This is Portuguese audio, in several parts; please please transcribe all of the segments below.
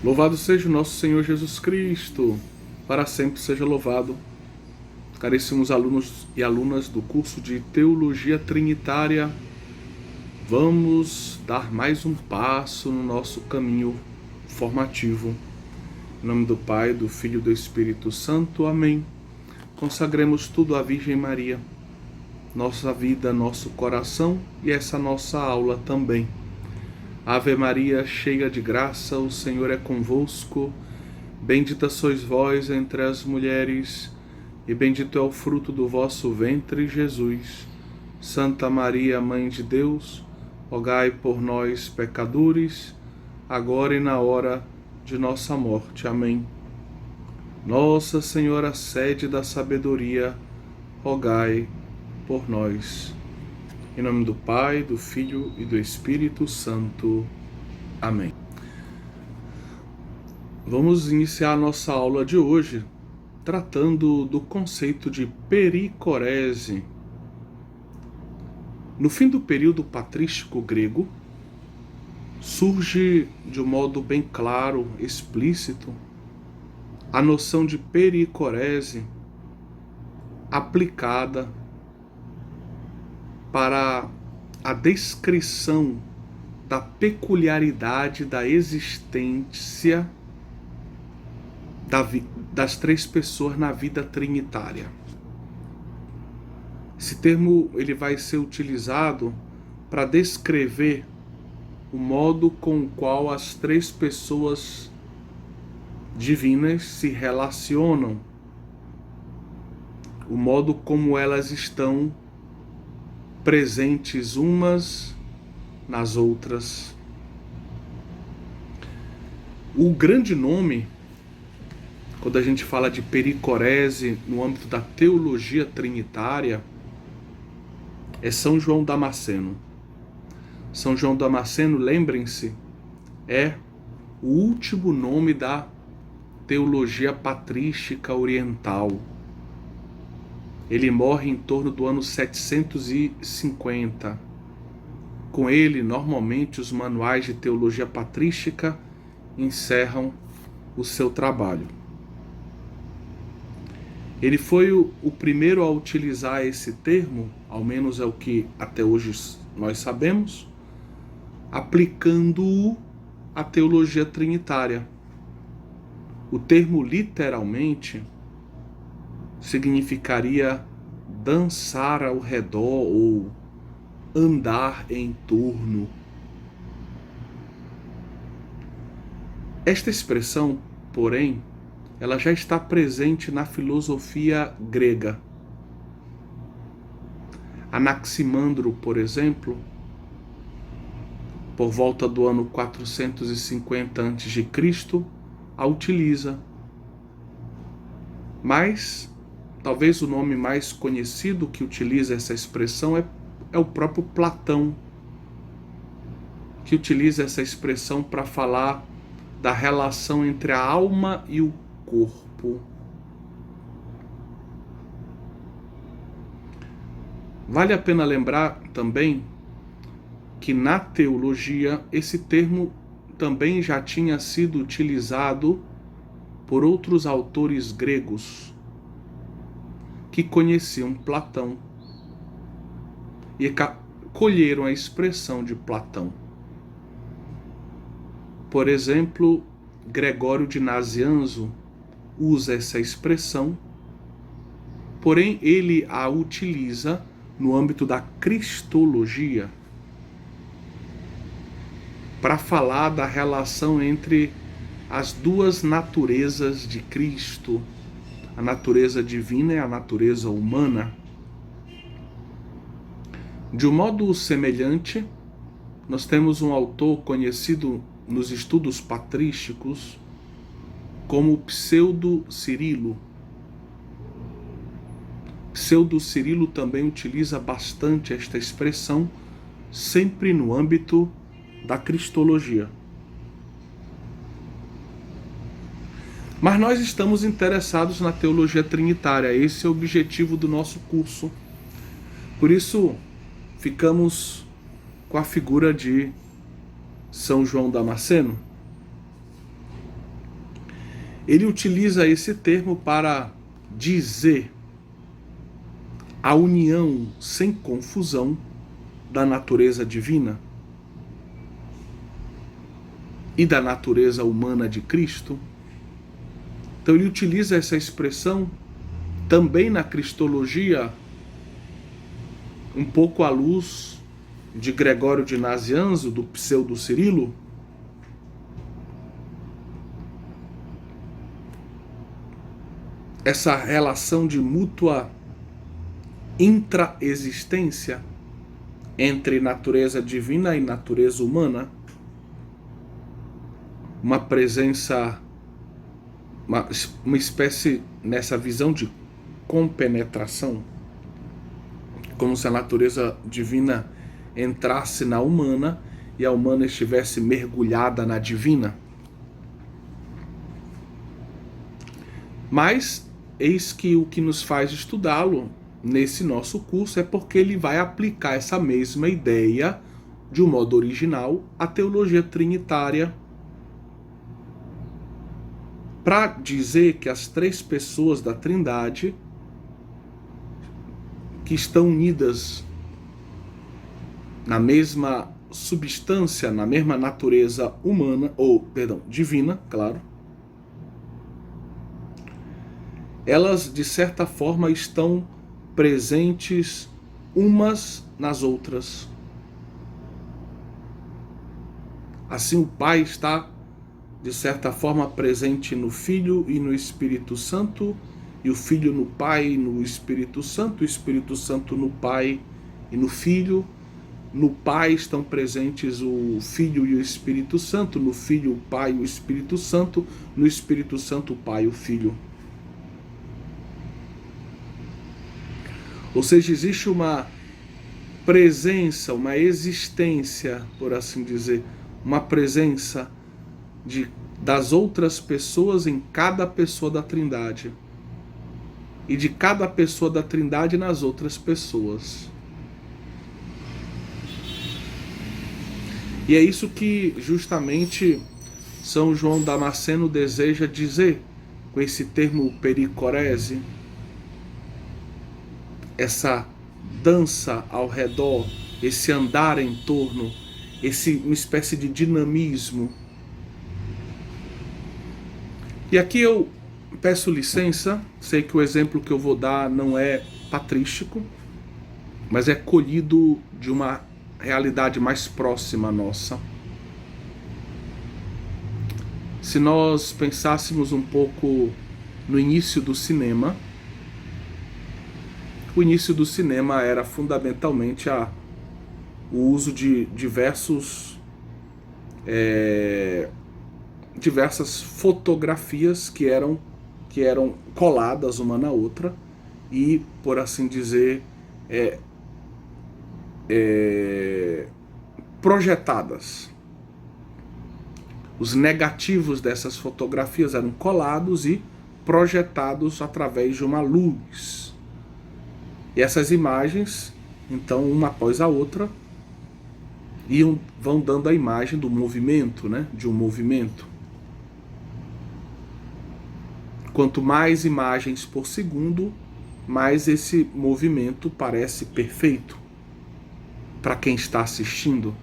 Louvado seja o nosso Senhor Jesus Cristo, para sempre seja louvado. Caríssimos alunos e alunas do curso de Teologia Trinitária, vamos dar mais um passo no nosso caminho formativo. Em nome do Pai, do Filho e do Espírito Santo. Amém. Consagremos tudo à Virgem Maria, nossa vida, nosso coração e essa nossa aula também. Ave Maria, cheia de graça, o Senhor é convosco. Bendita sois vós entre as mulheres, e bendito é o fruto do vosso ventre, Jesus. Santa Maria, Mãe de Deus, rogai por nós, pecadores, agora e na hora de nossa morte. Amém. Nossa Senhora, sede da sabedoria, rogai por nós. Em nome do Pai, do Filho e do Espírito Santo. Amém. Vamos iniciar a nossa aula de hoje tratando do conceito de pericorese. No fim do período patrístico grego, surge de um modo bem claro, explícito, a noção de pericorese aplicada para a descrição da peculiaridade da existência das três pessoas na vida trinitária. Esse termo ele vai ser utilizado para descrever o modo com o qual as três pessoas divinas se relacionam, o modo como elas estão presentes umas nas outras. O grande nome, quando a gente fala de pericorese no âmbito da teologia trinitária, é São João Damasceno. São João Damasceno, lembrem-se, é o último nome da teologia patrística oriental. Ele morre em torno do ano 750. Com ele, normalmente, os manuais de teologia patrística encerram o seu trabalho. Ele foi o primeiro a utilizar esse termo, ao menos é o que até hoje nós sabemos, aplicando-o à teologia trinitária. O termo, literalmente, significaria dançar ao redor ou andar em torno. Esta expressão, porém, ela já está presente na filosofia grega. Anaximandro, por exemplo, por volta do ano 450 a.C., a utiliza. Mas talvez o nome mais conhecido que utiliza essa expressão é o próprio Platão, que utiliza essa expressão para falar da relação entre a alma e o corpo. Vale a pena lembrar também que na teologia esse termo também já tinha sido utilizado por outros autores gregos que conheciam Platão e colheram a expressão de Platão. Por exemplo, Gregório de Nazianzo usa essa expressão, porém ele a utiliza no âmbito da cristologia para falar da relação entre as duas naturezas de Cristo, a natureza divina e a natureza humana. De um modo semelhante, nós temos um autor conhecido nos estudos patrísticos como Pseudo-Cirilo. Pseudo-Cirilo também utiliza bastante esta expressão, sempre no âmbito da cristologia. Mas nós estamos interessados na teologia trinitária, esse é o objetivo do nosso curso. Por isso, ficamos com a figura de São João Damasceno. Ele utiliza esse termo para dizer a união sem confusão da natureza divina e da natureza humana de Cristo. Então ele utiliza essa expressão também na cristologia, um pouco à luz de Gregório de Nazianzo, do pseudo-Cirilo. Essa relação de mútua intraexistência entre natureza divina e natureza humana, uma presença, uma espécie, nessa visão de compenetração, como se a natureza divina entrasse na humana e a humana estivesse mergulhada na divina. Mas eis que o que nos faz estudá-lo nesse nosso curso é porque ele vai aplicar essa mesma ideia de um modo original à teologia trinitária, para dizer que as três pessoas da Trindade, que estão unidas na mesma substância, na mesma natureza humana, divina, claro, elas de certa forma estão presentes umas nas outras. Assim, o Pai está de certa forma presente no Filho e no Espírito Santo, e o Filho no Pai e no Espírito Santo, o Espírito Santo no Pai e no Filho. No Pai estão presentes o Filho e o Espírito Santo, no Filho o Pai e o Espírito Santo, no Espírito Santo o Pai e o Filho. Ou seja, existe uma presença, uma existência, por assim dizer, uma presença das outras pessoas em cada pessoa da Trindade, e de cada pessoa da Trindade nas outras pessoas. E é isso que justamente São João Damasceno deseja dizer com esse termo pericorese, essa dança ao redor, esse andar em torno, uma espécie de dinamismo. E aqui eu peço licença, sei que o exemplo que eu vou dar não é patrístico, mas é colhido de uma realidade mais próxima nossa. Se nós pensássemos um pouco no início do cinema, o início do cinema era fundamentalmente o uso de diversas fotografias que eram coladas uma na outra e, por assim dizer, projetadas. Os negativos dessas fotografias eram colados e projetados através de uma luz. E essas imagens, então, uma após a outra, vão dando a imagem do movimento, né? De um movimento. Quanto mais imagens por segundo, mais esse movimento parece perfeito para quem está assistindo.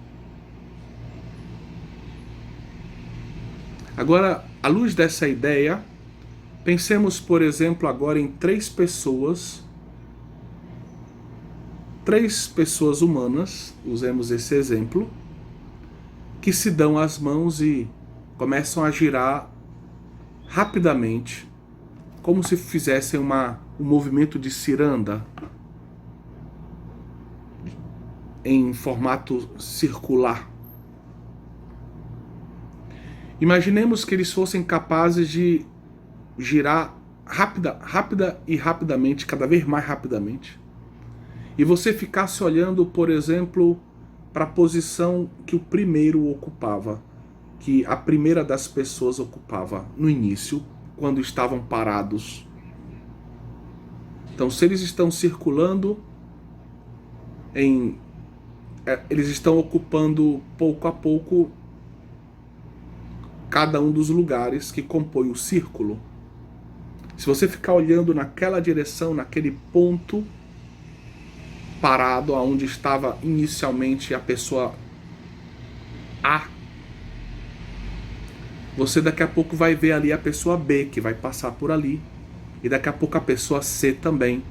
Agora, à luz dessa ideia, pensemos, por exemplo, agora em três pessoas humanas, usemos esse exemplo, que se dão as mãos e começam a girar rapidamente, como se fizessem um movimento de ciranda em formato circular. Imaginemos que eles fossem capazes de girar rapidamente, cada vez mais rapidamente, e você ficasse olhando, por exemplo, para a posição que o primeiro ocupava, que a primeira das pessoas ocupava no início, quando estavam parados. Então, se eles estão circulando, eles estão ocupando pouco a pouco cada um dos lugares que compõem o círculo. Se você ficar olhando naquela direção, naquele ponto parado, aonde estava inicialmente a pessoa A, você daqui a pouco vai ver ali a pessoa B, que vai passar por ali, e daqui a pouco a pessoa C também.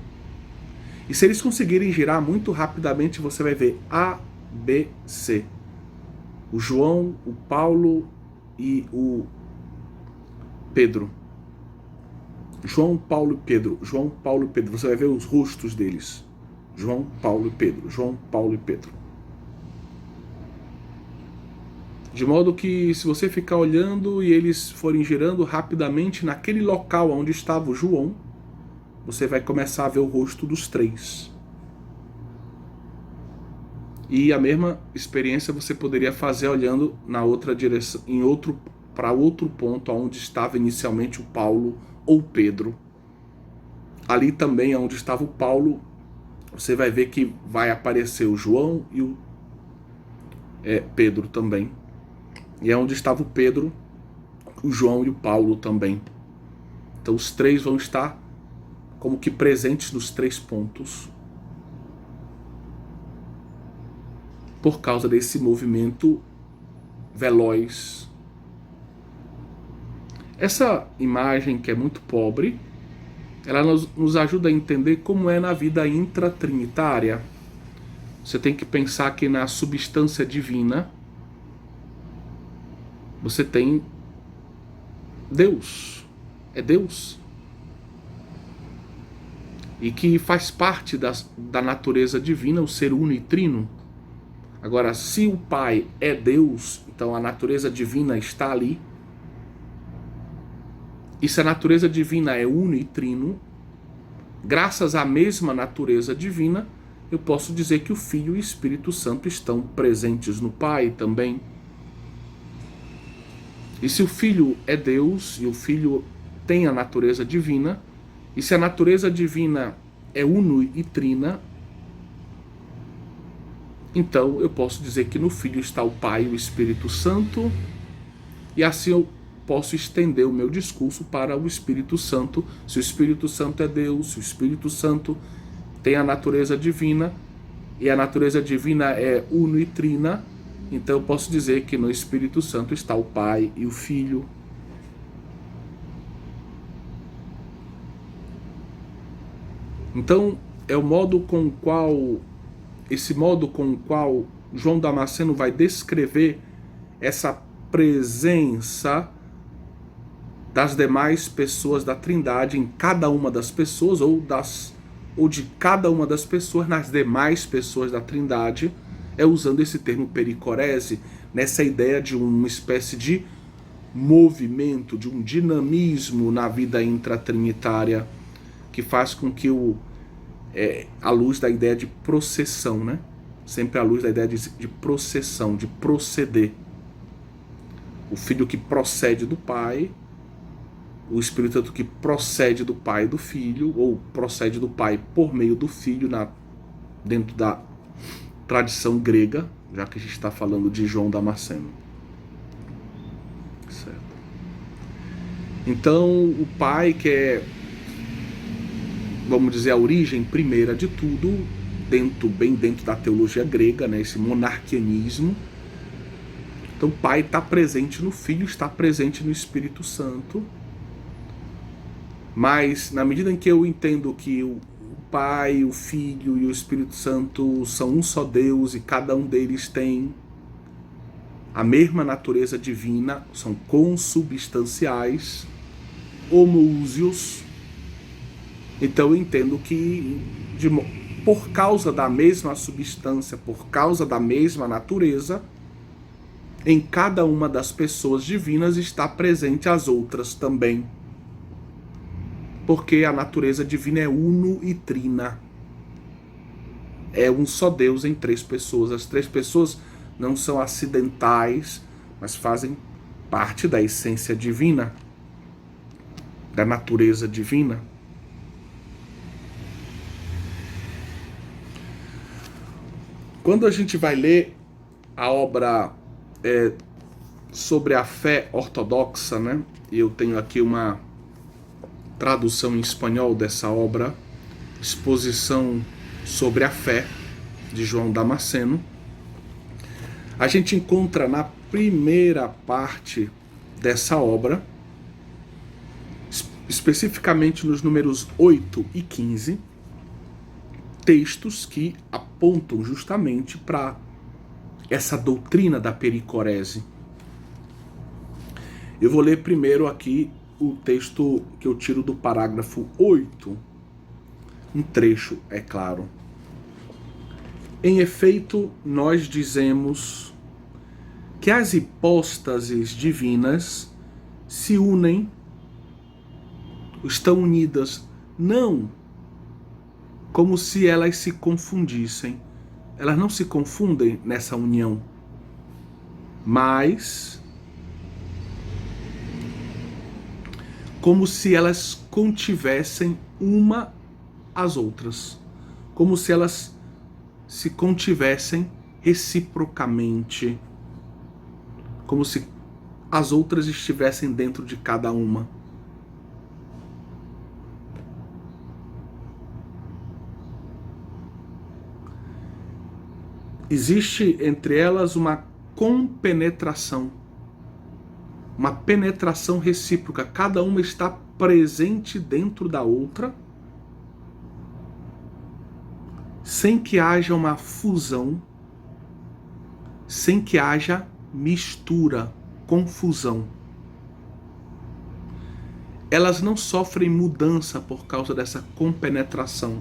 E se eles conseguirem girar muito rapidamente, você vai ver A, B, C. O João, o Paulo e o Pedro. João, Paulo e Pedro. João, Paulo e Pedro. Você vai ver os rostos deles. João, Paulo e Pedro. João, Paulo e Pedro. De modo que, se você ficar olhando e eles forem girando rapidamente naquele local onde estava o João, você vai começar a ver o rosto dos três. E a mesma experiência você poderia fazer olhando na outra direção, para outro ponto onde estava inicialmente o Paulo ou o Pedro. Ali também, onde estava o Paulo, você vai ver que vai aparecer o João e o Pedro também. E é onde estava o Pedro, o João e o Paulo também. Então os três vão estar como que presentes nos três pontos, por causa desse movimento veloz. Essa imagem, que é muito pobre, ela nos ajuda a entender como é na vida intratrinitária. Você tem que pensar que na substância divina você tem Deus. É Deus. E que faz parte da natureza divina o ser uno e trino. Agora, se o Pai é Deus, então a natureza divina está ali. E se a natureza divina é uno e trino, graças à mesma natureza divina, eu posso dizer que o Filho e o Espírito Santo estão presentes no Pai também. E se o Filho é Deus e o Filho tem a natureza divina, e se a natureza divina é uno e trina, então eu posso dizer que no Filho está o Pai e o Espírito Santo, e assim eu posso estender o meu discurso para o Espírito Santo. Se o Espírito Santo é Deus, se o Espírito Santo tem a natureza divina, e a natureza divina é uno e trina, então eu posso dizer que no Espírito Santo está o Pai e o Filho. Então é o modo com o qual, esse modo com o qual João Damasceno vai descrever essa presença das demais pessoas da Trindade em cada uma das pessoas, ou de cada uma das pessoas nas demais pessoas da Trindade, é usando esse termo pericorese, nessa ideia de uma espécie de movimento, de um dinamismo na vida intratrinitária, que faz com que à luz da ideia de processão, né? Sempre à luz da ideia de processão, de proceder. O Filho que procede do Pai, o Espírito Santo que procede do Pai e do Filho, ou procede do Pai por meio do Filho, dentro da tradição grega, já que a gente está falando de João Damasceno. Certo. Então, o Pai, que é, vamos dizer, a origem primeira de tudo, bem dentro da teologia grega, né, esse monarquianismo. Então o Pai está presente no Filho, está presente no Espírito Santo. Mas na medida em que eu entendo que o Pai, o Filho e o Espírito Santo são um só Deus e cada um deles tem a mesma natureza divina, são consubstanciais, homoúsios, então eu entendo que por causa da mesma substância, por causa da mesma natureza, em cada uma das pessoas divinas está presente as outras também. Porque a natureza divina é uno e trina. É um só Deus em três pessoas. As três pessoas não são acidentais, mas fazem parte da essência divina, da natureza divina. Quando a gente vai ler a obra sobre a fé ortodoxa, né? Eu tenho aqui uma tradução em espanhol dessa obra, Exposição sobre a Fé, de João Damasceno. A gente encontra na primeira parte dessa obra, especificamente nos números 8 e 15, textos que apontam justamente para essa doutrina da pericorese. Eu vou ler primeiro aqui o texto que eu tiro do parágrafo 8, um trecho, é claro. Em efeito, nós dizemos que as hipóstases divinas se unem, estão unidas, não como se elas se confundissem. Elas não se confundem nessa união, mas como se elas contivessem uma às outras, como se elas se contivessem reciprocamente, como se as outras estivessem dentro de cada uma. Existe entre elas uma compenetração, uma penetração recíproca. Cada uma está presente dentro da outra, sem que haja uma fusão, sem que haja mistura, confusão. Elas não sofrem mudança por causa dessa compenetração.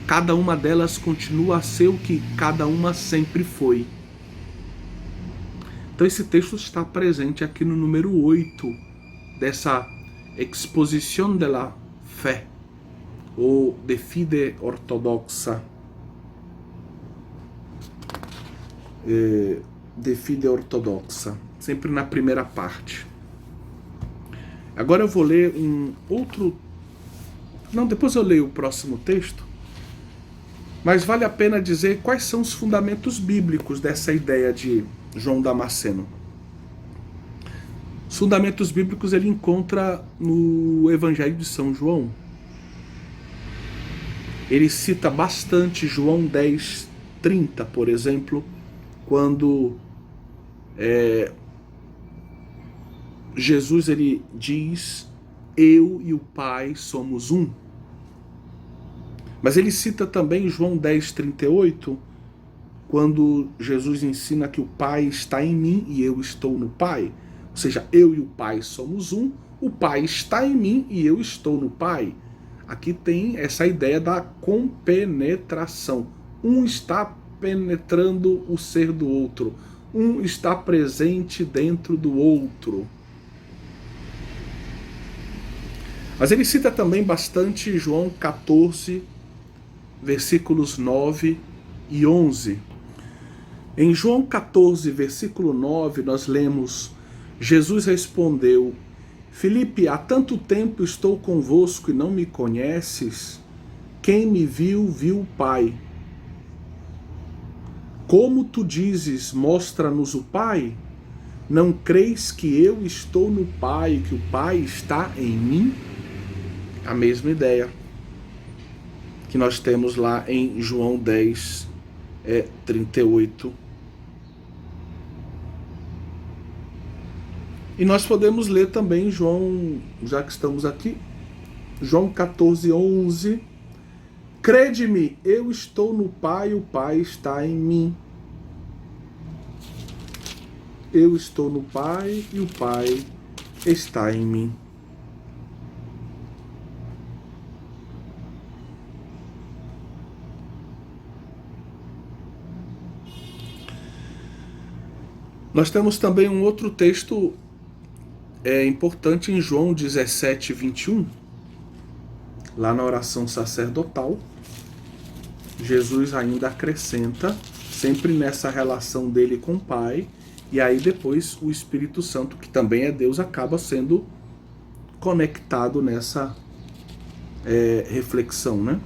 Cada uma delas continua a ser o que cada uma sempre foi. Então esse texto está presente aqui no número 8 dessa Exposición de la Fe, ou de Fide Ortodoxa. De Fide Ortodoxa, sempre na primeira parte. Agora eu vou ler um outro... Não, depois eu leio o próximo texto. Mas vale a pena dizer quais são os fundamentos bíblicos dessa ideia de João Damasceno. Os fundamentos bíblicos ele encontra no Evangelho de São João. Ele cita bastante João 10:30, por exemplo, quando Jesus ele diz: eu e o Pai somos um. Mas ele cita também João 10:38, quando Jesus ensina que o Pai está em mim e eu estou no Pai. Ou seja, eu e o Pai somos um, o Pai está em mim e eu estou no Pai. Aqui tem essa ideia da compenetração. Um está penetrando o ser do outro. Um está presente dentro do outro. Mas ele cita também bastante João 14, versículos 9 e 11. Em João 14, versículo 9, nós lemos: Jesus respondeu: Filipe, há tanto tempo estou convosco e não me conheces? Quem me viu, viu o Pai. Como tu dizes, mostra-nos o Pai? Não creis que eu estou no Pai e que o Pai está em mim? A mesma ideia que nós temos lá em João 10:38. E nós podemos ler também João, já que estamos aqui, João 14:11. Crede-me, eu estou no Pai, o Pai está em mim. Eu estou no Pai e o Pai está em mim. Nós temos também um outro texto importante em João 17:21, lá na oração sacerdotal. Jesus ainda acrescenta, sempre nessa relação dele com o Pai, e aí depois o Espírito Santo, que também é Deus, acaba sendo conectado nessa reflexão, né?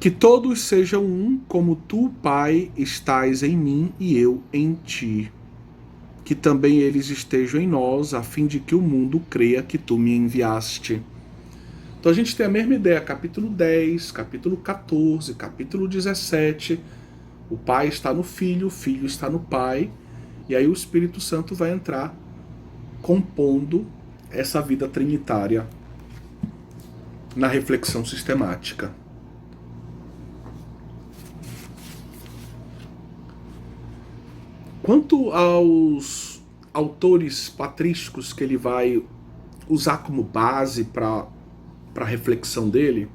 que todos sejam um, como tu, Pai, estás em mim e eu em ti. Que também eles estejam em nós, a fim de que o mundo creia que tu me enviaste. Então a gente tem a mesma ideia, capítulo 10, capítulo 14, capítulo 17. O Pai está no Filho, o Filho está no Pai, e aí o Espírito Santo vai entrar compondo essa vida trinitária na reflexão sistemática. Quanto aos autores patrísticos que ele vai usar como base para a reflexão dele,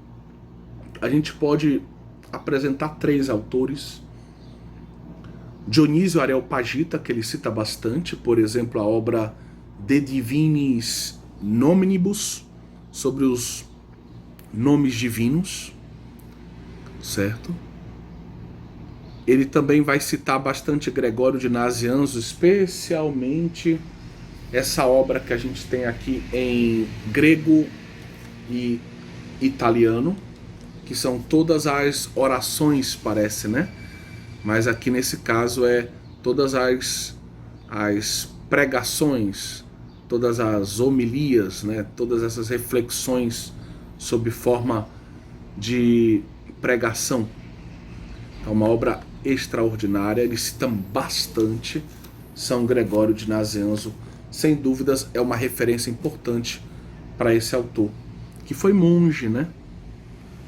a gente pode apresentar 3 autores. Dionísio Areopagita, que ele cita bastante, por exemplo, a obra De Divinis Nominibus, sobre os nomes divinos, certo? Ele também vai citar bastante Gregório de Nazianzo, especialmente essa obra que a gente tem aqui em grego e italiano, que são todas as orações, parece, né? Mas aqui nesse caso é todas as pregações, todas as homilias, né? Todas essas reflexões sob forma de pregação. É uma obra extraordinária, ele cita bastante São Gregório de Nazianzo. Sem dúvidas é uma referência importante para esse autor, que foi monge, né?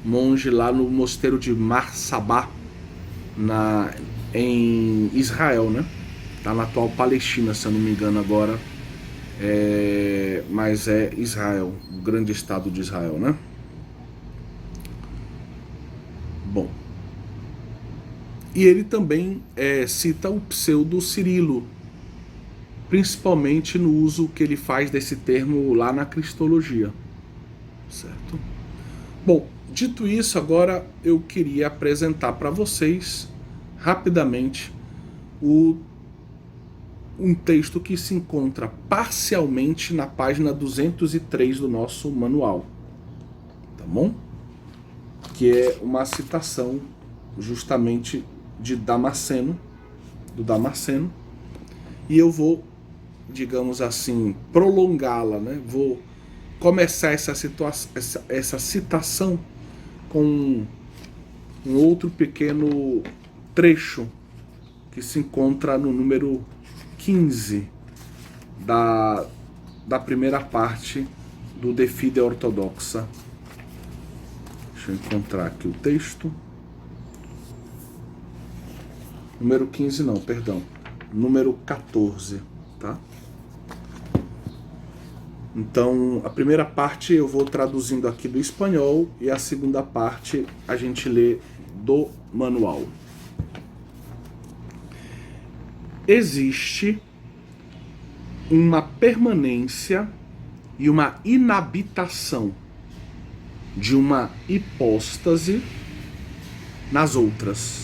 Monge lá no mosteiro de Marsabá, em Israel, né? Tá na atual Palestina, se eu não me engano agora, mas é Israel, o grande estado de Israel, né? Bom, e ele também cita o pseudo Cirilo, principalmente no uso que ele faz desse termo lá na Cristologia, certo? Bom, dito isso, agora eu queria apresentar para vocês rapidamente um texto que se encontra parcialmente na página 203 do nosso manual, tá bom? Que é uma citação justamente de Damasceno, do Damasceno, e eu vou, digamos assim, prolongá-la, né? Vou começar essa citação com um outro pequeno trecho que se encontra no número 15 da primeira parte do De Fide Ortodoxa. Deixa eu encontrar aqui o texto. Número 15 não, perdão. Número 14, tá? Então, a primeira parte eu vou traduzindo aqui do espanhol e a segunda parte a gente lê do manual. Existe uma permanência e uma inabitação de uma hipóstase nas outras,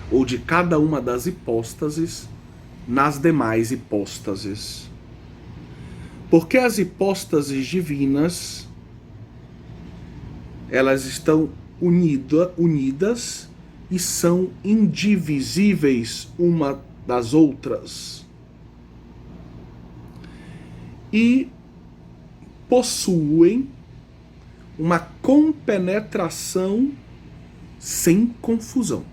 ou de cada uma das hipóstases nas demais hipóstases. Porque as hipóstases divinas, elas estão unidas e são indivisíveis uma das outras. E possuem uma compenetração sem confusão.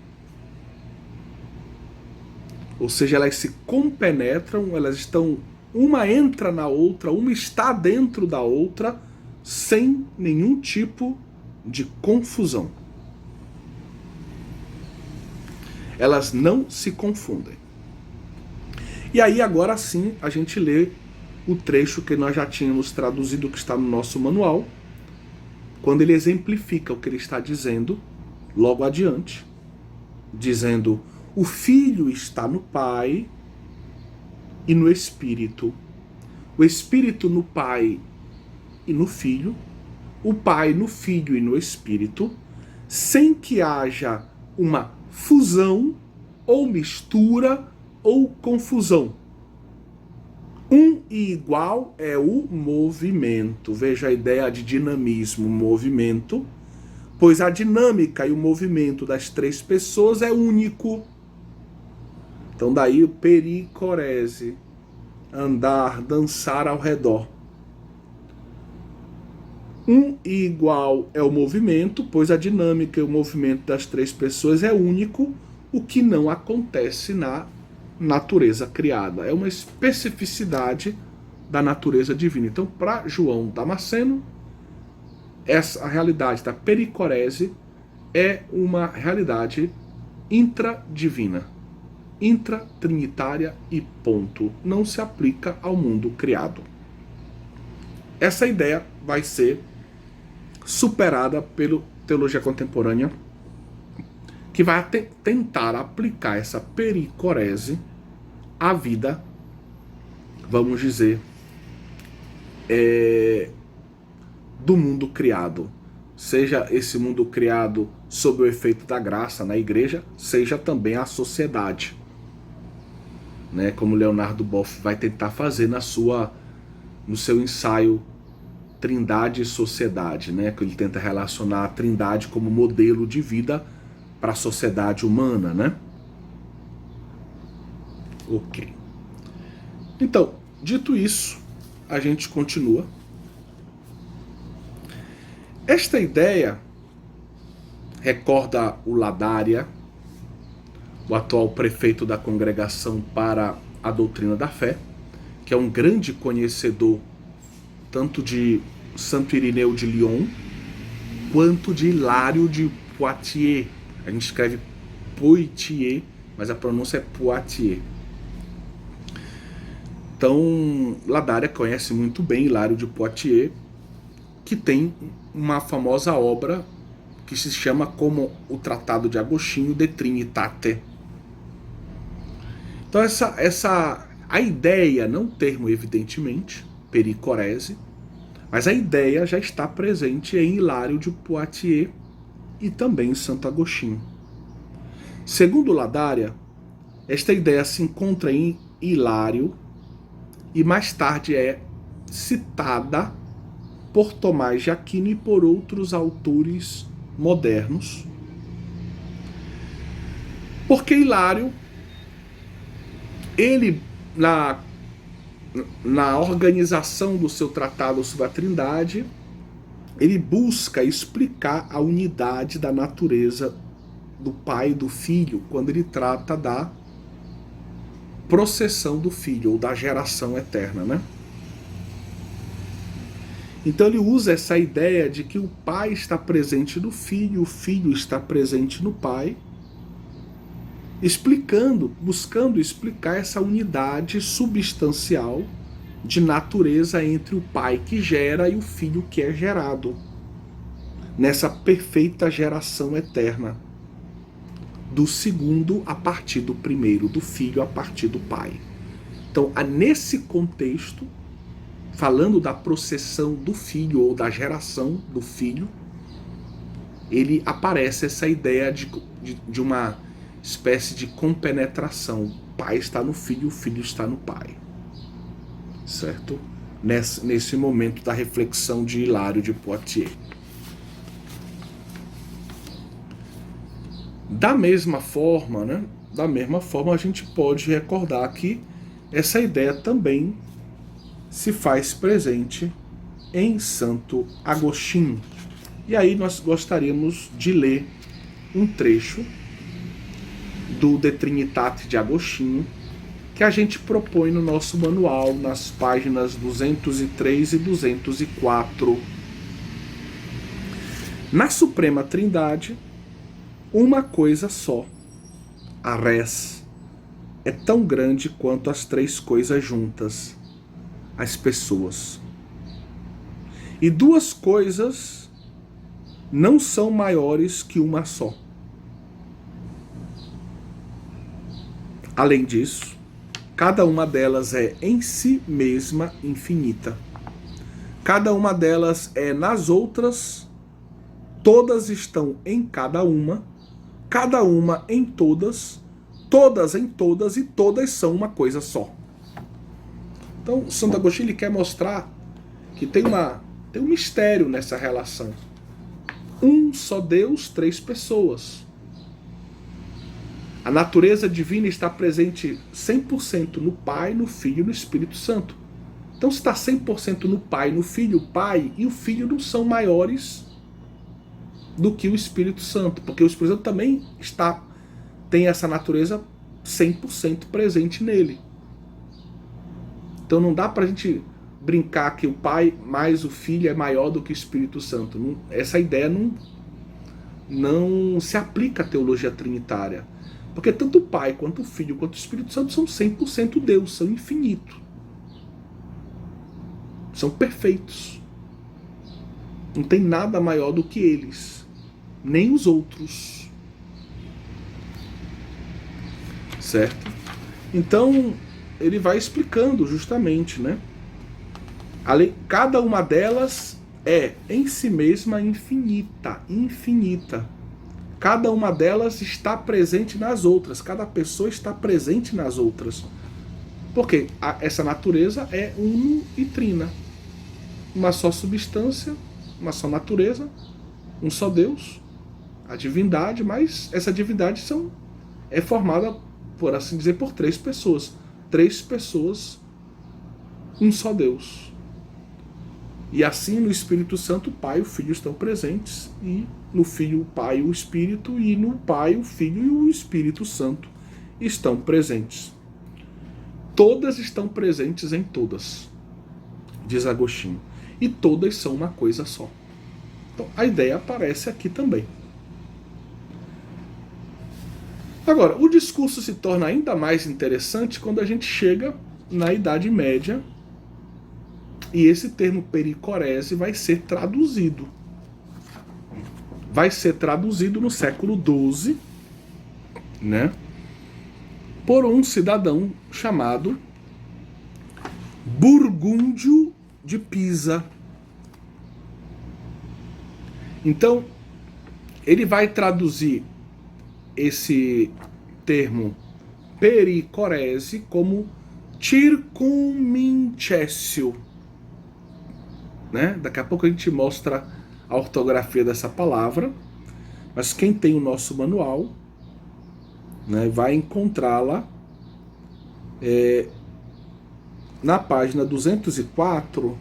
Ou seja, elas se compenetram, elas estão, uma entra na outra, uma está dentro da outra, sem nenhum tipo de confusão. Elas não se confundem. E aí agora sim a gente lê o trecho que nós já tínhamos traduzido, que está no nosso manual, quando ele exemplifica o que ele está dizendo logo adiante, dizendo: o Filho está no Pai e no Espírito, o Espírito no Pai e no Filho, o Pai no Filho e no Espírito, sem que haja uma fusão ou mistura ou confusão. Um e igual é o movimento. Veja a ideia de dinamismo, movimento, pois a dinâmica e o movimento das três pessoas é único. Então daí o pericorese, andar, dançar ao redor. Um e igual é o movimento, pois a dinâmica e o movimento das três pessoas é único, o que não acontece na natureza criada. É uma especificidade da natureza divina. Então, para João Damasceno, essa realidade da pericorese é uma realidade intradivina, intratrinitária e ponto. Não se aplica ao mundo criado. Essa ideia vai ser superada pela teologia contemporânea, que vai tentar aplicar essa pericorese à vida, vamos dizer, do mundo criado. Seja esse mundo criado sob o efeito da graça na igreja, seja também a sociedade, né? Como Leonardo Boff vai tentar fazer no seu ensaio Trindade e Sociedade, né? Que ele tenta relacionar a Trindade como modelo de vida para a sociedade humana, né? Ok. Então, dito isso, a gente continua. Esta ideia recorda o Ladária, o atual prefeito da Congregação para a Doutrina da Fé, que é um grande conhecedor tanto de Santo Irineu de Lyon, quanto de Hilário de Poitiers. A gente escreve Poitiers, mas a pronúncia é Poitiers. Então, Ladária conhece muito bem Hilário de Poitiers, que tem uma famosa obra que se chama como o Tratado de Agostinho de Trinitate. Então, a ideia, não o termo evidentemente, pericorese, mas a ideia já está presente em Hilário de Poitiers e também em Santo Agostinho. Segundo Ladária, esta ideia se encontra em Hilário e mais tarde é citada por Tomás de Aquino e por outros autores modernos. Porque Hilário, ele, na organização do seu tratado sobre a Trindade, ele busca explicar a unidade da natureza do Pai e do Filho quando ele trata da processão do Filho, ou da geração eterna, né? Então ele usa essa ideia de que o Pai está presente no Filho, o Filho está presente no Pai, buscando explicar essa unidade substancial de natureza entre o Pai que gera e o Filho que é gerado, nessa perfeita geração eterna, do segundo a partir do primeiro, do Filho a partir do Pai. Então, nesse contexto, falando da processão do Filho ou da geração do Filho, ele aparece essa ideia de uma espécie de compenetração. O Pai está no Filho, o Filho está no Pai. Certo? Nesse momento da reflexão de Hilário de Poitiers. Da mesma forma, né? Da mesma forma, a gente pode recordar que essa ideia também se faz presente em Santo Agostinho. E aí nós gostaríamos de ler um trecho do De Trinitate de Agostinho, que a gente propõe no nosso manual, nas páginas 203 e 204. Na Suprema Trindade, uma coisa só, a res, é tão grande quanto as três coisas juntas, as pessoas. E duas coisas não são maiores que uma só. Além disso, cada uma delas é em si mesma infinita. Cada uma delas é nas outras, todas estão em cada uma em todas em todas e todas são uma coisa só. Então, Santo Agostinho ele quer mostrar que tem um mistério nessa relação. um só Deus, três pessoas. A natureza divina está presente 100% no Pai, no Filho e no Espírito Santo. Então, se está 100% no Pai, no Filho, o Pai e o Filho não são maiores do que o Espírito Santo, porque o Espírito Santo também tem essa natureza 100% presente nele. Então não dá pra gente brincar que o Pai mais o Filho é maior do que o Espírito Santo. Essa ideia não se aplica à teologia trinitária. Porque tanto o Pai, quanto o Filho, quanto o Espírito Santo são 100% Deus, são infinitos. São perfeitos. Não tem nada maior do que eles. Nem os outros. Certo? Então, ele vai explicando justamente, né? Cada uma delas é, em si mesma, infinita. Infinita. Cada uma delas está presente nas outras. Cada pessoa está presente nas outras. Porque essa natureza é uno e trina. Uma só substância, uma só natureza, um só Deus, a divindade, mas essa divindade é formada, por assim dizer, por três pessoas. Três pessoas, um só Deus. E assim no Espírito Santo o Pai e o Filho estão presentes, e no Filho o Pai e o Espírito, e no Pai o Filho e o Espírito Santo estão presentes. Todas estão presentes em todas, diz Agostinho. E todas são uma coisa só. Então a ideia aparece aqui também. Agora, o discurso se torna ainda mais interessante quando a gente chega na Idade Média e esse termo pericorese vai ser traduzido. Vai ser traduzido no século XII, né, por um cidadão chamado Burgúndio de Pisa. Então, ele vai traduzir esse termo pericorese como circummincessio, né? Daqui a pouco a gente mostra a ortografia dessa palavra, mas quem tem o nosso manual, né, vai encontrá-la na página 204,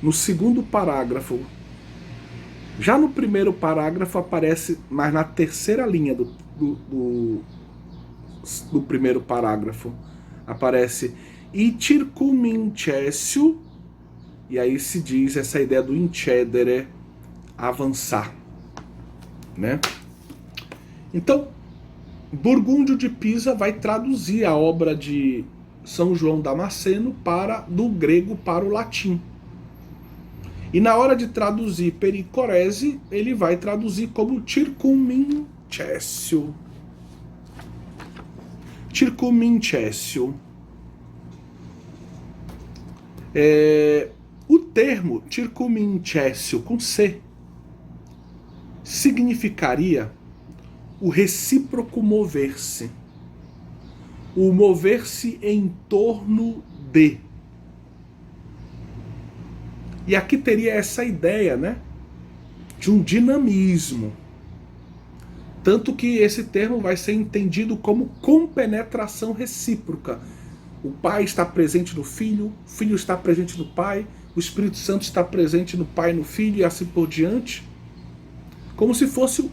no segundo parágrafo. Já no primeiro parágrafo aparece, mas na terceira linha do primeiro parágrafo aparece e circummincessio, e aí se diz essa ideia do incedere, avançar, né? Então, Burgúndio de Pisa vai traduzir a obra de São João Damasceno do grego para o latim. E na hora de traduzir pericorese, ele vai traduzir como circummincessio. Circummincessio. O termo circummincessio com C significaria o recíproco mover-se. O mover-se em torno de. E aqui teria essa ideia, né, de um dinamismo. Tanto que esse termo vai ser entendido como compenetração recíproca. O Pai está presente no Filho, o Filho está presente no Pai, o Espírito Santo está presente no Pai e no Filho, e assim por diante. Como se fosse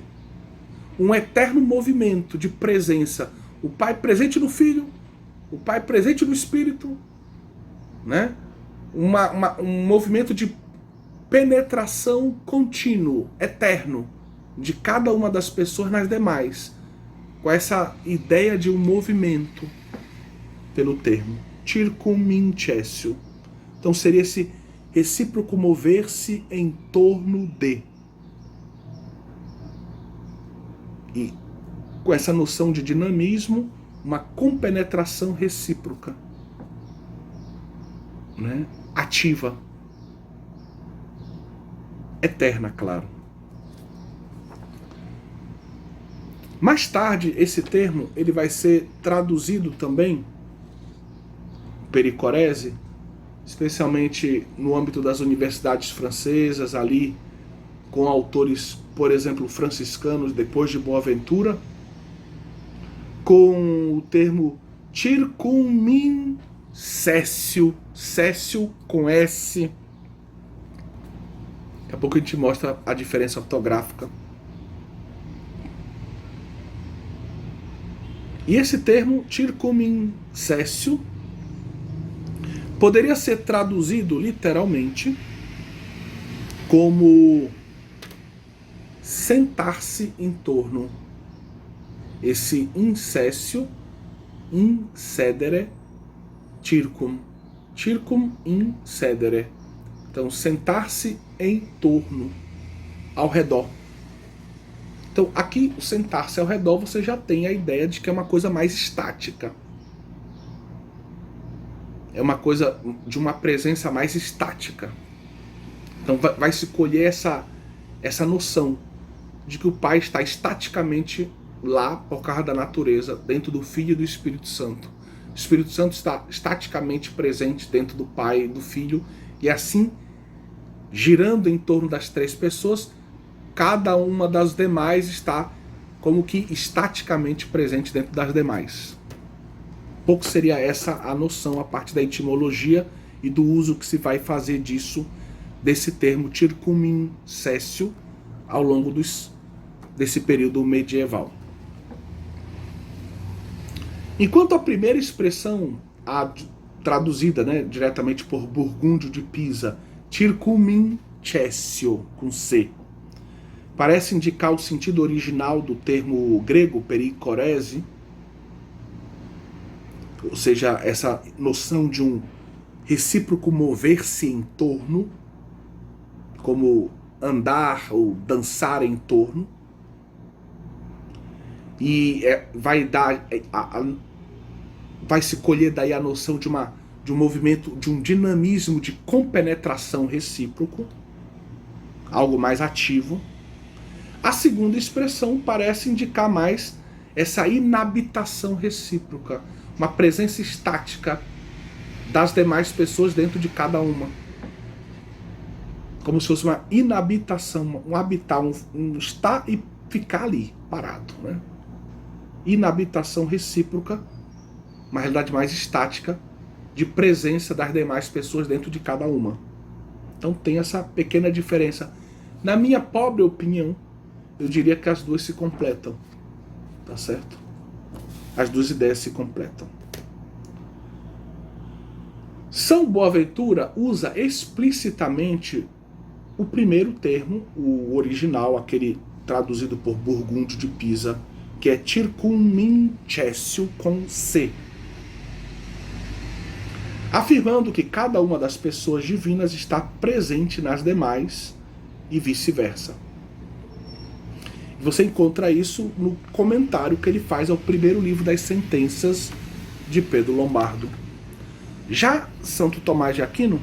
um eterno movimento de presença. O Pai presente no Filho, o Pai presente no Espírito, né? Um movimento de penetração contínuo, eterno, de cada uma das pessoas nas demais, com essa ideia de um movimento, pelo termo circummincessio. Então seria esse recíproco mover-se em torno de. E com essa noção de dinamismo, uma compenetração recíproca, né? Ativa, eterna, claro. Mais tarde, esse termo ele vai ser traduzido também, pericorese, especialmente no âmbito das universidades francesas, ali com autores, por exemplo, franciscanos, depois de Boaventura, com o termo circummincessio, cessio com S. Daqui a pouco a gente mostra a diferença ortográfica. E esse termo, circummincessio, poderia ser traduzido literalmente como sentar-se em torno. Esse incessio, incedere, circum incedere. Então, sentar-se em torno, ao redor. Então, aqui, o sentar-se ao redor, você já tem a ideia de que é uma coisa mais estática. É uma coisa de uma presença mais estática. Então, vai se colher essa noção de que o Pai está estaticamente lá por causa da natureza, dentro do Filho e do Espírito Santo. O Espírito Santo está estaticamente presente dentro do Pai e do Filho, e assim, girando em torno das três pessoas, cada uma das demais está como que estaticamente presente dentro das demais. Pouco seria essa a noção, a parte da etimologia e do uso que se vai fazer disso, desse termo circummincessio, ao longo desse período medieval. Enquanto a primeira expressão, traduzida, diretamente por Burgúndio de Pisa, circummincessio, com C, parece indicar o sentido original do termo grego perikorese, ou seja, essa noção de um recíproco mover-se em torno, como andar ou dançar em torno, e vai se colher daí a noção de um movimento, de um dinamismo de compenetração recíproco, algo mais ativo. A segunda expressão parece indicar mais essa inabitação recíproca, uma presença estática das demais pessoas dentro de cada uma. Como se fosse uma inabitação, um habitar, um estar e ficar ali, parado. Inabitação recíproca, uma realidade mais estática, de presença das demais pessoas dentro de cada uma. Então tem essa pequena diferença. Na minha pobre opinião, eu diria que as duas se completam. Tá certo? As duas ideias se completam. São Boaventura usa explicitamente o primeiro termo, o original, aquele traduzido por Burgúndio de Pisa, que é circummincessio com C, afirmando que cada uma das pessoas divinas está presente nas demais e vice-versa. Você encontra isso no comentário que ele faz ao primeiro livro das Sentenças de Pedro Lombardo. Já Santo Tomás de Aquino,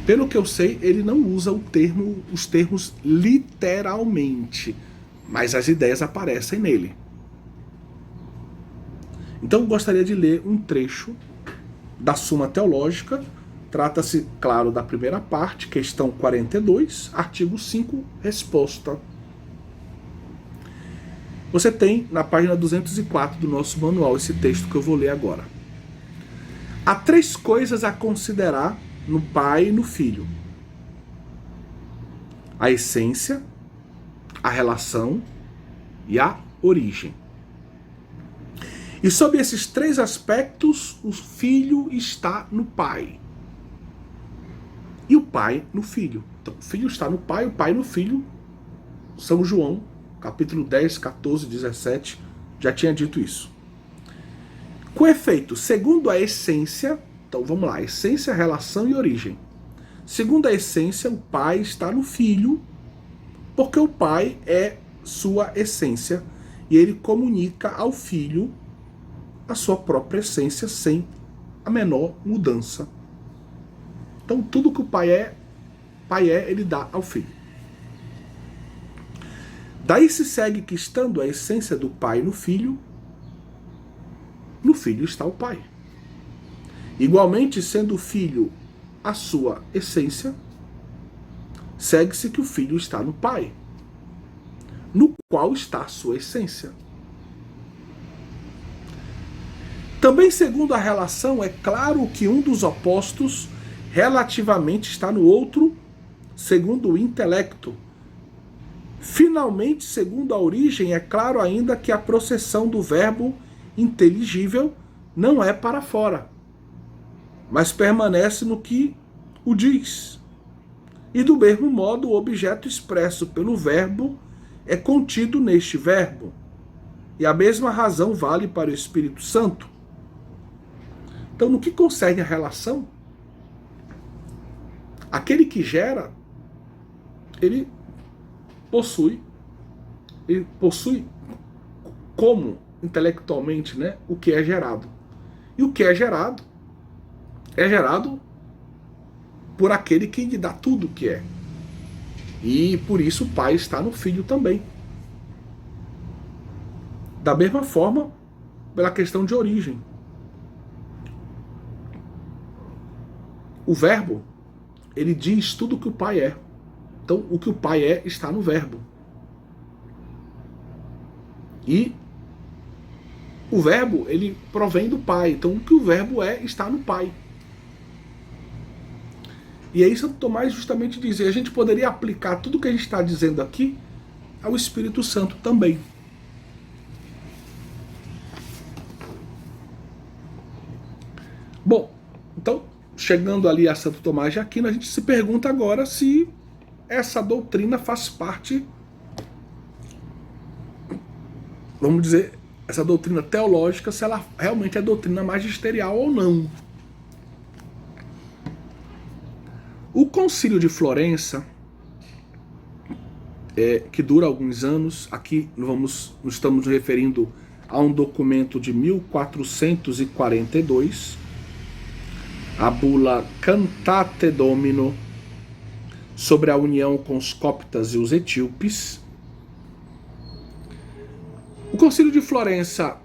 pelo que eu sei, ele não usa os termos literalmente, mas as ideias aparecem nele. Então eu gostaria de ler um trecho da Suma Teológica. Trata-se, claro, da primeira parte, questão 42, artigo 5, resposta. Você tem na página 204 do nosso manual esse texto que eu vou ler agora. Há três coisas a considerar no Pai e no Filho: a essência, a relação e a origem. E sob esses três aspectos, o Filho está no Pai. E o Pai no Filho. Então, o Filho está no Pai, o Pai no Filho. São João, capítulo 10, 14, 17, já tinha dito isso. Com efeito, segundo a essência, então vamos lá, essência, relação e origem. Segundo a essência, o Pai está no Filho, porque o Pai é sua essência, e ele comunica ao Filho a sua própria essência sem a menor mudança. Então tudo que o Pai é, ele dá ao Filho. Daí se segue que, estando a essência do Pai no Filho está o Pai. Igualmente, sendo o Filho a sua essência, segue-se que o Filho está no Pai, no qual está a sua essência. Também, segundo a relação, é claro que um dos opostos relativamente está no outro, segundo o intelecto. Finalmente, segundo a origem, é claro ainda que a processão do verbo inteligível não é para fora, mas permanece no que o diz. E do mesmo modo, o objeto expresso pelo verbo é contido neste verbo. E a mesma razão vale para o Espírito Santo. Então, no que concerne a relação, aquele que gera, ele possui como intelectualmente, né, o que é gerado. E o que é gerado por aquele que lhe dá tudo o que é. E por isso o Pai está no Filho também. Da mesma forma, pela questão de origem. O verbo, ele diz tudo o que o Pai é. Então, o que o Pai é está no verbo. E o verbo, ele provém do Pai. Então, o que o verbo é está no Pai. E aí Santo Tomás justamente diz, a gente poderia aplicar tudo o que a gente está dizendo aqui ao Espírito Santo também. Bom, então, chegando ali a Santo Tomás de Aquino, a gente se pergunta agora se essa doutrina faz parte, vamos dizer, essa doutrina teológica, se ela realmente é doutrina magisterial ou não. O Concílio de Florença, que dura alguns anos, aqui nos estamos referindo a um documento de 1442, a bula Cantate Domino, sobre a união com os coptas e os etíopes. O Concílio de Florença,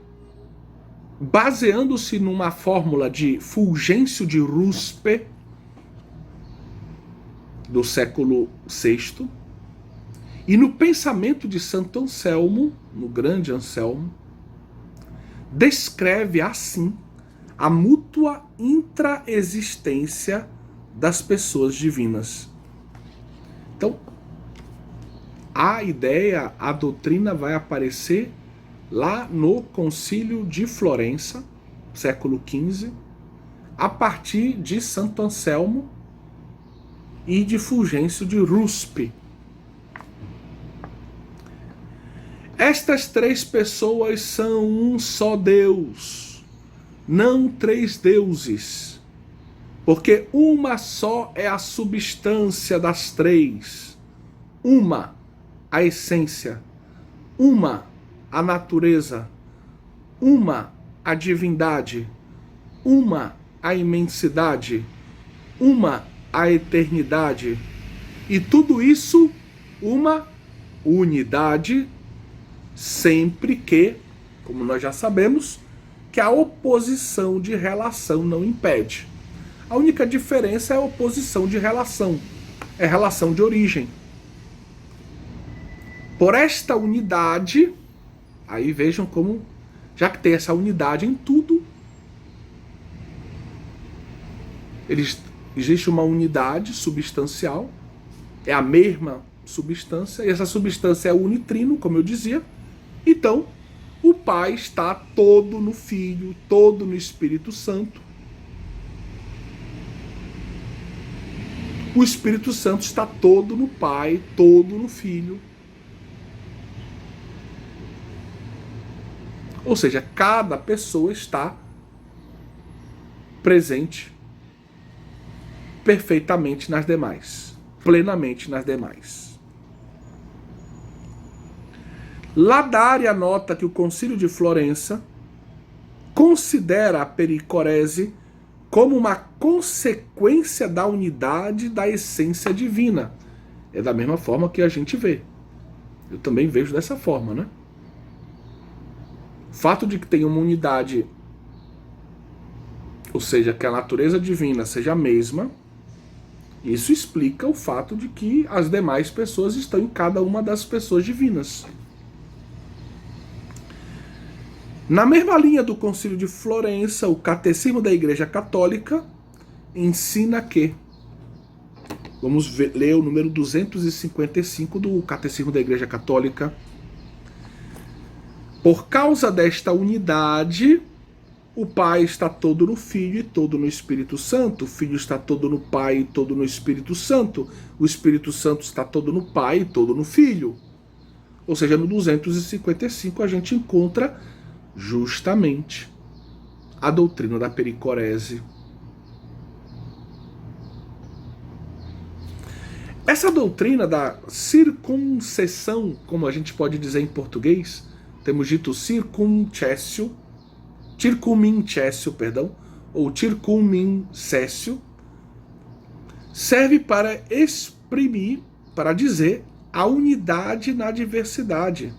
baseando-se numa fórmula de Fulgêncio de Ruspe, do século VI, e no pensamento de Santo Anselmo, no grande Anselmo, descreve assim a mútua intraexistência das pessoas divinas. Então, a ideia, a doutrina vai aparecer lá no Concílio de Florença, século XV, a partir de Santo Anselmo e de Fulgêncio de Ruspe. Estas três pessoas são um só Deus, não três deuses, porque uma só é a substância das três, uma a essência, uma a natureza, uma a divindade, uma a imensidade, uma a eternidade, e tudo isso uma unidade, sempre que, como nós já sabemos, que a oposição de relação não impede. A única diferença é a oposição de relação, é relação de origem. Por esta unidade, aí vejam como, já que tem essa unidade em tudo, existe uma unidade substancial, é a mesma substância, e essa substância é unitrino, como eu dizia. Então, o Pai está todo no Filho, todo no Espírito Santo. O Espírito Santo está todo no Pai, todo no Filho. Ou seja, cada pessoa está presente perfeitamente nas demais, plenamente nas demais. Ladária nota que o Concílio de Florença considera a pericorese como uma consequência da unidade da essência divina. É da mesma forma que a gente vê. Eu também vejo dessa forma, né? O fato de que tem uma unidade, ou seja, que a natureza divina seja a mesma, Isso explica o fato de que as demais pessoas estão em cada uma das pessoas divinas. Na mesma linha do Concílio de Florença, o Catecismo da Igreja Católica ensina que, vamos ler o número 255 do Catecismo da Igreja Católica. Por causa desta unidade, o Pai está todo no Filho e todo no Espírito Santo. O Filho está todo no Pai e todo no Espírito Santo. O Espírito Santo está todo no Pai e todo no Filho. Ou seja, no 255 a gente encontra justamente a doutrina da pericorese. Essa doutrina da circunseção, como a gente pode dizer em português, temos dito circumcessio, ou circumincessio, serve para exprimir, para dizer a unidade na diversidade.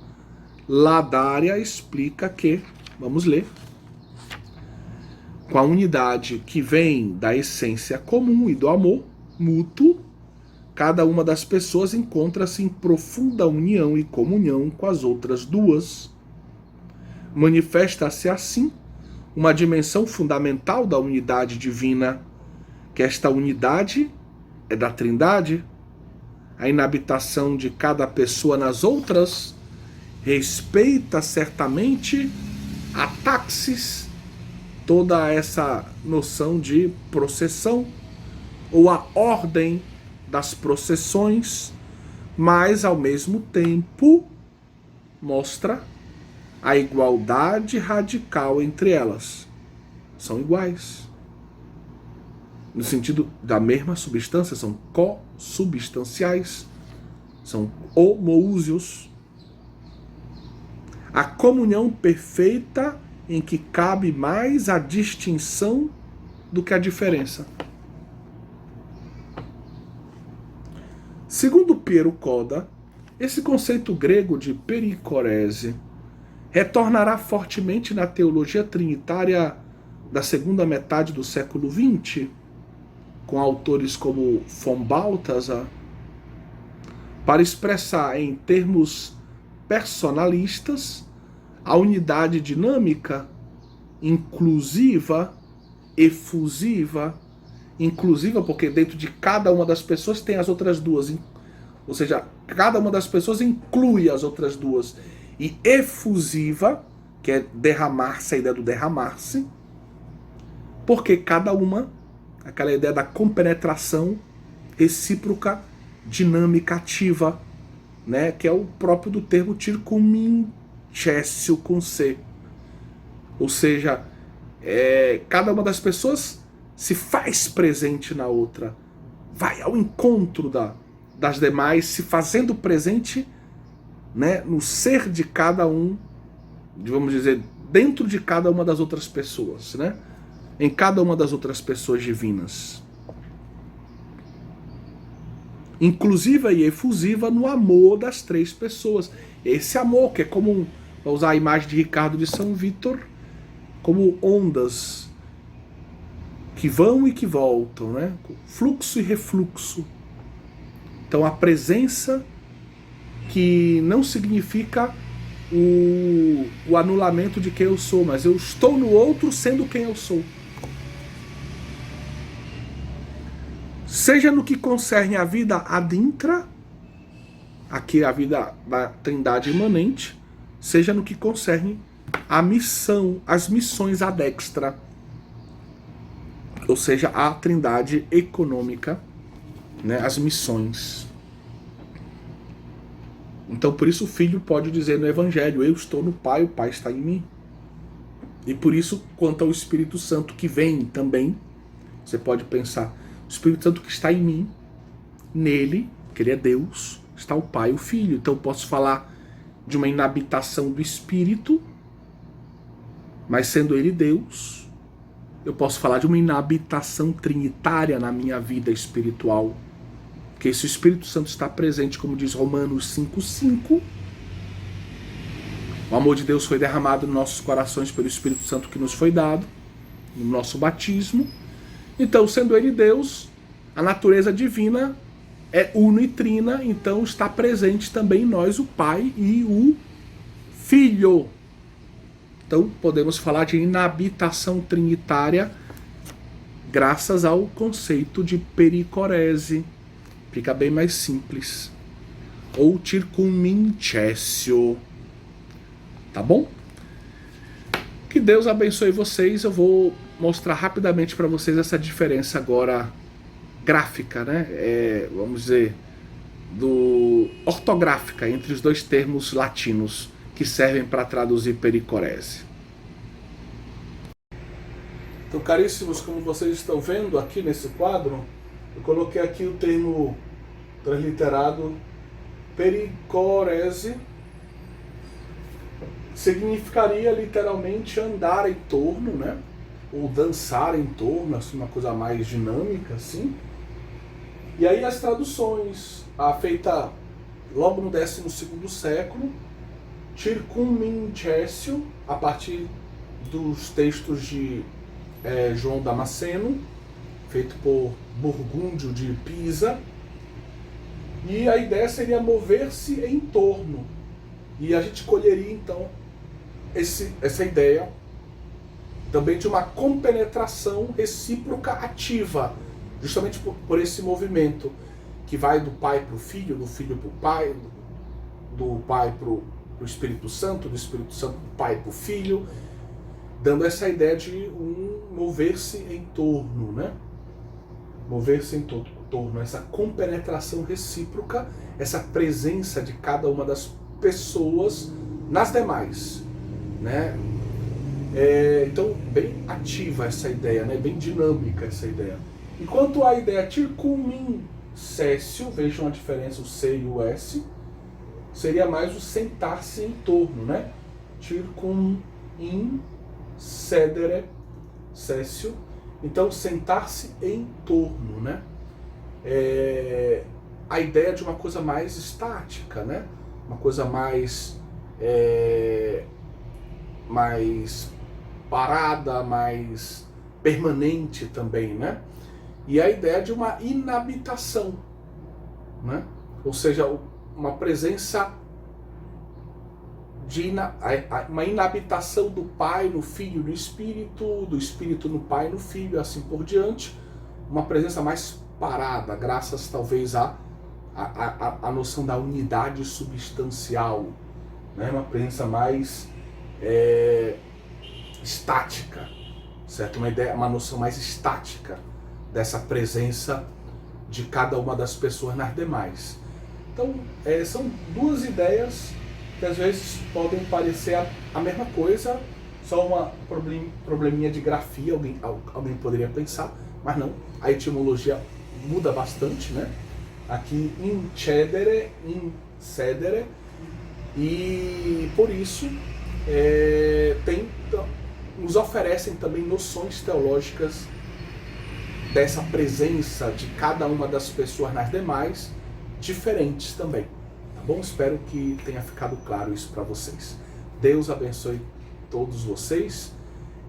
Ladária explica que, vamos ler, com a unidade que vem da essência comum e do amor mútuo, cada uma das pessoas encontra-se em profunda união e comunhão com as outras duas. Manifesta-se assim uma dimensão fundamental da unidade divina, que esta unidade é da Trindade. A inabitação de cada pessoa nas outras respeita certamente a táxis, toda essa noção de processão, ou a ordem das processões, mas ao mesmo tempo mostra a igualdade radical entre elas. São iguais. No sentido da mesma substância, são co-substanciais, são homoúsios. A comunhão perfeita em que cabe mais a distinção do que a diferença. Segundo Piero Coda, esse conceito grego de pericorese retornará fortemente na teologia trinitária da segunda metade do século XX, com autores como von Balthasar, para expressar em termos personalistas a unidade dinâmica, inclusiva, efusiva, inclusiva porque dentro de cada uma das pessoas tem as outras duas, ou seja, cada uma das pessoas inclui as outras duas, e efusiva, que é derramar-se, a ideia do derramar-se, porque cada uma, aquela ideia da compenetração recíproca, dinâmica, ativa, né, que é o próprio do termo circumincessio com C. Ou seja, cada uma das pessoas se faz presente na outra, vai ao encontro das demais, se fazendo presente, né, no ser de cada um, vamos dizer, dentro de cada uma das outras pessoas, né, em cada uma das outras pessoas divinas. Inclusiva e efusiva no amor das três pessoas. Esse amor que é como, vou usar a imagem de Ricardo de São Vítor, como ondas que vão e que voltam, né? Fluxo e refluxo. Então a presença que não significa o anulamento de quem eu sou, mas eu estou no outro sendo quem eu sou. Seja no que concerne a vida ad intra, aqui a vida da Trindade imanente, seja no que concerne a missão, as missões ad extra, ou seja, a Trindade econômica, né, as missões. Então por isso o Filho pode dizer no Evangelho, eu estou no Pai, o Pai está em mim. E por isso, quanto ao Espírito Santo que vem também, você pode pensar, o Espírito Santo que está em mim, nele, que ele é Deus, está o Pai e o Filho. Então eu posso falar de uma inabitação do Espírito, mas sendo ele Deus, eu posso falar de uma inabitação trinitária na minha vida espiritual. Porque esse Espírito Santo está presente, como diz Romanos 5,5. O amor de Deus foi derramado nos nossos corações pelo Espírito Santo que nos foi dado, no nosso batismo. Então, sendo ele Deus, a natureza divina é uno e trina, então está presente também em nós o Pai e o Filho. Então podemos falar de inabitação trinitária graças ao conceito de pericorese. Fica bem mais simples. Ou circumintessio. Tá bom? Que Deus abençoe vocês. Eu vou mostrar rapidamente para vocês essa diferença agora gráfica, né? Vamos dizer, ortográfica entre os dois termos latinos que servem para traduzir pericorese. Então, caríssimos, como vocês estão vendo aqui nesse quadro, eu coloquei aqui o termo transliterado pericorese. Significaria literalmente andar em torno, né? Ou dançar em torno, assim, uma coisa mais dinâmica, assim. E aí as traduções, a feita logo no 12º século, circumintessio, a partir dos textos de João Damasceno, feito por Burgúndio de Pisa. E a ideia seria mover-se em torno. E a gente colheria então essa ideia também de uma compenetração recíproca ativa, justamente por esse movimento que vai do Pai para o Filho, do Filho para o Pai, do Pai para o Espírito Santo, do Espírito Santo para o Pai para o Filho, dando essa ideia de mover-se em torno, né? Mover-se em torno, essa compenetração recíproca, essa presença de cada uma das pessoas nas demais, né? Então, bem ativa essa ideia, né? Bem dinâmica essa ideia. Enquanto a ideia circumintessio, vejam a diferença, o C e o S, seria mais o sentar-se em torno, né? Circumincedere sessio. Então, sentar-se em torno, né? A ideia de uma coisa mais estática, né? Uma coisa mais parada, mais permanente também, né? E a ideia de uma inabitação, né? Ou seja, uma presença de uma inabitação do Pai no Filho, no Espírito, do Espírito no Pai, no Filho, assim por diante. Uma presença mais parada, graças talvez à noção da unidade substancial, né? Uma presença mais estática, certo? Uma noção mais estática dessa presença de cada uma das pessoas nas demais. Então, são duas ideias que às vezes podem parecer a mesma coisa, só uma probleminha de grafia, alguém poderia pensar, mas não, a etimologia muda bastante, né? Aqui incedere, incedere, e por isso nos oferecem também noções teológicas dessa presença de cada uma das pessoas nas demais, diferentes também. Tá bom? Espero que tenha ficado claro isso para vocês. Deus abençoe todos vocês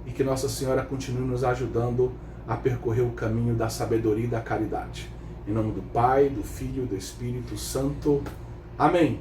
e que Nossa Senhora continue nos ajudando a percorrer o caminho da sabedoria e da caridade. Em nome do Pai, do Filho e do Espírito Santo. Amém.